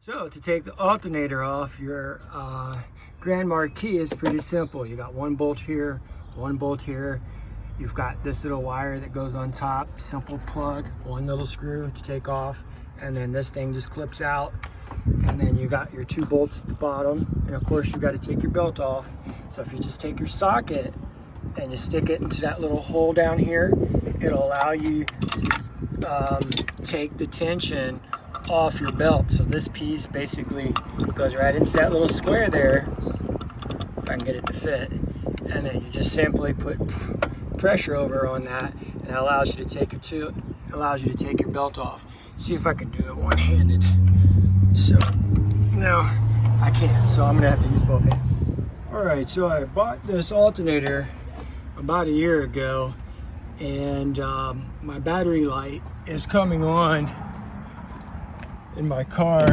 So to take the alternator off your Grand Marquis is pretty simple. You got one bolt here, one bolt here. You've got this little wire that goes on top, simple plug, one little screw to take off, and then this thing just clips out. And then you got your two bolts at the bottom, and of course you got to take your belt off. So if you just take your socket and you stick it into that little hole down here, it'll allow you to take the tension off your belt. So this piece basically goes right into that little square there, if I can get it to fit, and then you just simply put pressure over on that, and it allows you to take your belt off. See if I can do it one-handed. So no, I can't, so I'm gonna have to use both hands. All right, so I bought this alternator about a year ago, and my battery light is coming on in my car,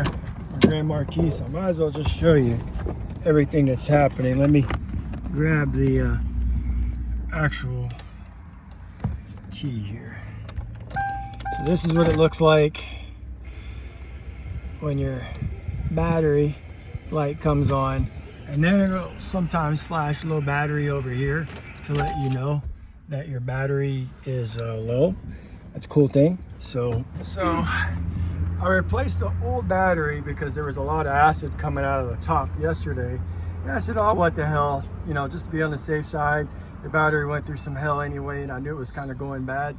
my Grand Marquis. So I might as well just show you everything that's happening. Let me grab the actual key here. So this is what it looks like when your battery light comes on, and then it'll sometimes flash a little battery over here to let you know that your battery is low. That's a cool thing. So I replaced the old battery because there was a lot of acid coming out of the top yesterday. And I said, oh, what the hell, you know, just to be on the safe side. The battery went through some hell anyway, and I knew it was kind of going bad.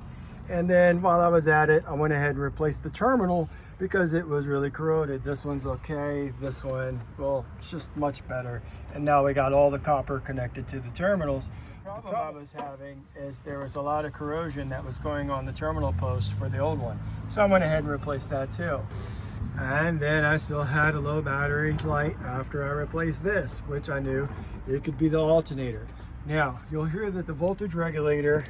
And then while I was at it, I went ahead and replaced the terminal because it was really corroded. This one's okay. This one, well, it's just much better. And now we got all the copper connected to the terminals. The problem I was having is there was a lot of corrosion that was going on the terminal post for the old one. So I went ahead and replaced that too. And then I still had a low battery light after I replaced this, which I knew it could be the alternator. Now, you'll hear that the voltage regulator,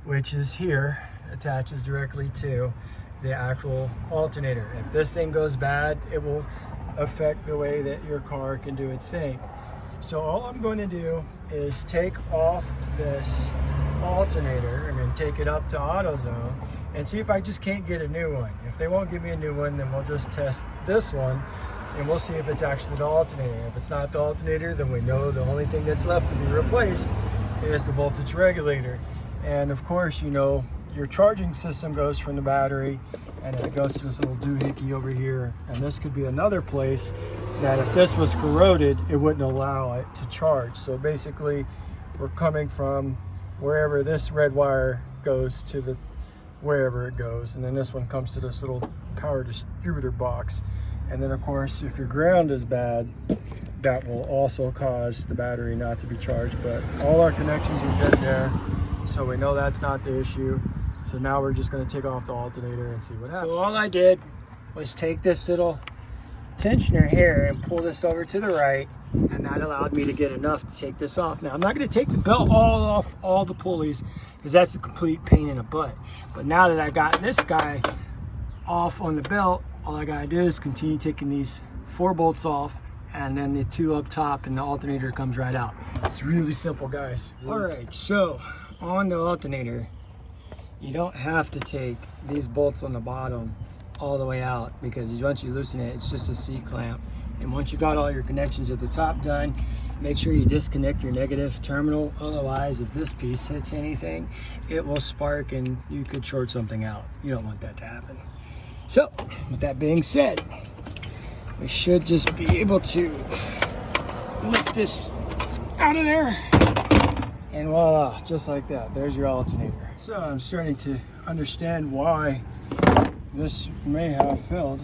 which is here, attaches directly to the actual alternator. If this thing goes bad, it will affect the way that your car can do its thing. So all I'm going to do is take off this alternator and then take it up to AutoZone and see if I just can't get a new one. If they won't give me a new one, then we'll just test this one and we'll see if it's actually the alternator. If it's not the alternator, then we know the only thing that's left to be replaced is the voltage regulator. And of course, you know, your charging system goes from the battery and it goes to this little doohickey over here. And this could be another place that if this was corroded, it wouldn't allow it to charge. So basically, we're coming from wherever this red wire goes to the wherever it goes. And then this one comes to this little power distributor box. And then of course, if your ground is bad, that will also cause the battery not to be charged. But all our connections are good there, so we know that's not the issue. So now we're just going to take off the alternator and see what happens. So all I did was take this little tensioner here and pull this over to the right, and that allowed me to get enough to take this off. Now I'm not going to take the belt all off all the pulleys because that's a complete pain in the butt. But now that I got this guy off on the belt, all I got to do is continue taking these 4 bolts off, and then the 2 up top, and the alternator comes right out. It's really simple, guys. All right, so on the alternator, you don't have to take these bolts on the bottom all the way out, because once you loosen it, it's just a C-clamp. And once you got all your connections at the top done, make sure you disconnect your negative terminal. Otherwise, if this piece hits anything, it will spark and you could short something out. You don't want that to happen. So with that being said, we should just be able to lift this out of there, and voila, just like that, there's your alternator. So I'm starting to understand why this may have failed.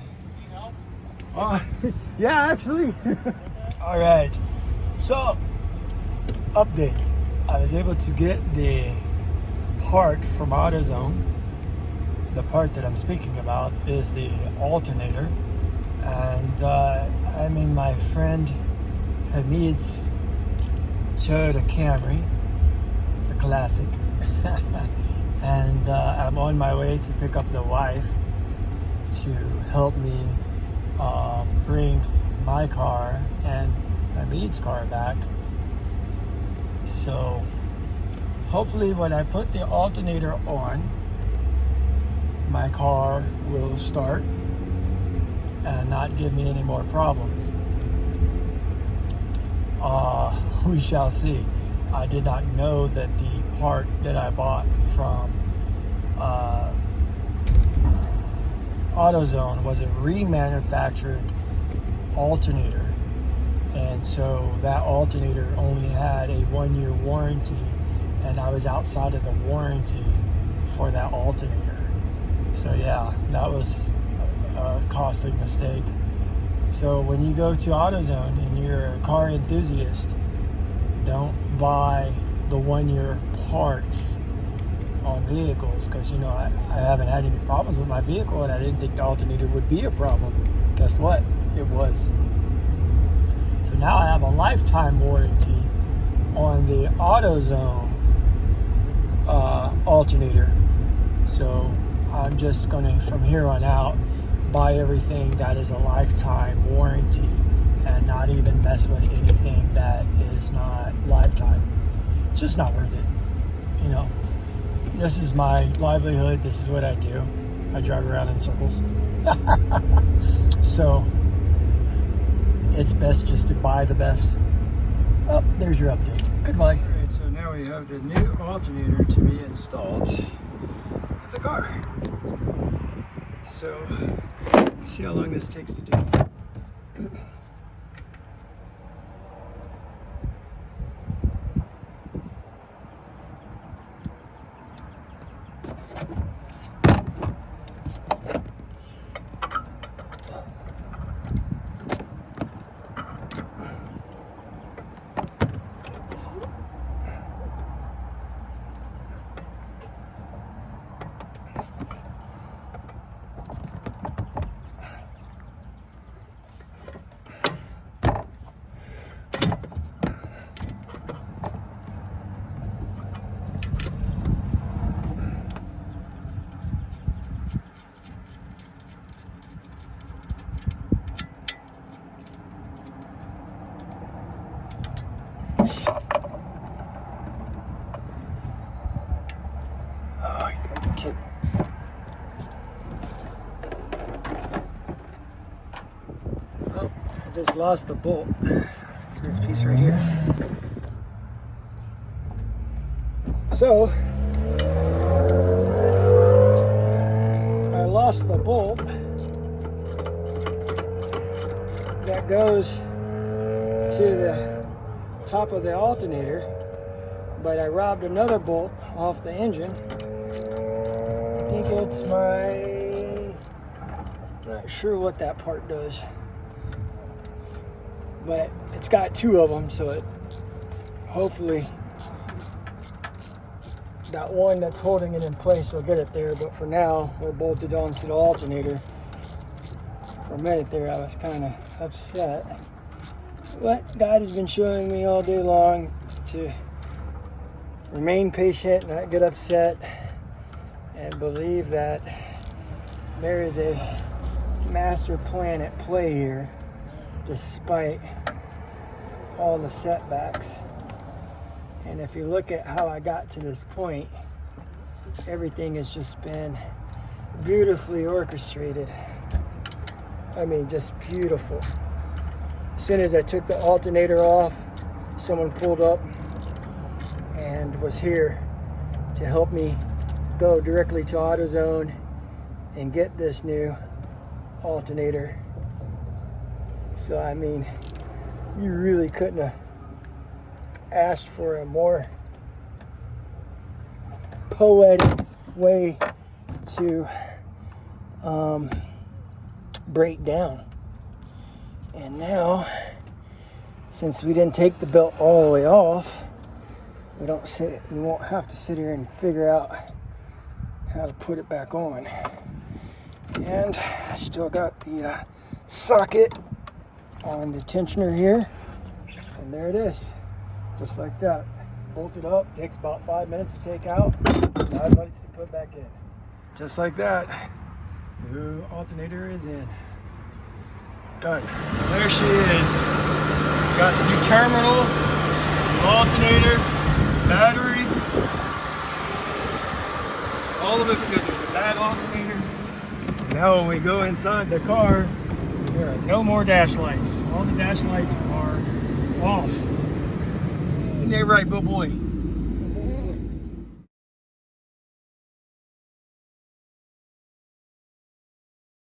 Yeah, actually. All right, so update. I was able to get the part from AutoZone. The part that I'm speaking about is the alternator. And I'm in my friend Hamid's Toyota Camry. It's a classic. And I'm on my way to pick up the wife to help me bring my car and Hamid's car back. So hopefully when I put the alternator on, my car will start and not give me any more problems. We shall see. I did not know that the part that I bought from AutoZone was a remanufactured alternator, and so that alternator only had a 1-year warranty, and I was outside of the warranty for that alternator. So yeah, that was a costly mistake. So when you go to AutoZone and you're a car enthusiast, don't buy the 1-year parts on vehicles, because I haven't had any problems with my vehicle, and I didn't think the alternator would be a problem. Guess what? It was. So now I have a lifetime warranty on the AutoZone alternator. So I'm just going to, from here on out, buy everything that is a lifetime warranty and not even mess with anything that is not lifetime. It's just not worth it. This is my livelihood. This is what I do. I drive around in circles. So it's best just to buy the best. Oh, there's your update. Goodbye. All right, so now we have the new alternator to be installed in the car. So, see how long this takes to do. I just lost the bolt to this piece right here. So I lost the bolt that goes to the top of the alternator, but I robbed another bolt off the engine. I think it's not sure what that part does, but it's got two of them, so it hopefully that one that's holding it in place will get it there. But for now, we're bolted onto the alternator. For a minute there, I was kind of upset, but God has been showing me all day long to remain patient, not get upset, and believe that there is a master plan at play here, despite all the setbacks. And if you look at how I got to this point, everything has just been beautifully orchestrated. I mean, just beautiful. As soon as I took the alternator off, someone pulled up and was here to help me go directly to AutoZone and get this new alternator. So I mean, you really couldn't have asked for a more poetic way to break down. And now, since we didn't take the belt all the way off, we won't have to sit here and figure out how to put it back on. And I still got the socket on the tensioner here, and there it is, just like that, bolted up. Takes about 5 minutes to take out, 5 minutes to put back in. Just like that, the alternator is in. Done. There she is. Got the new terminal, the alternator, battery, all of it, because there's a bad alternator. Now when we go inside the car, There are no more dash lights. All the dash lights are off. Isn't that right, Bill Boy?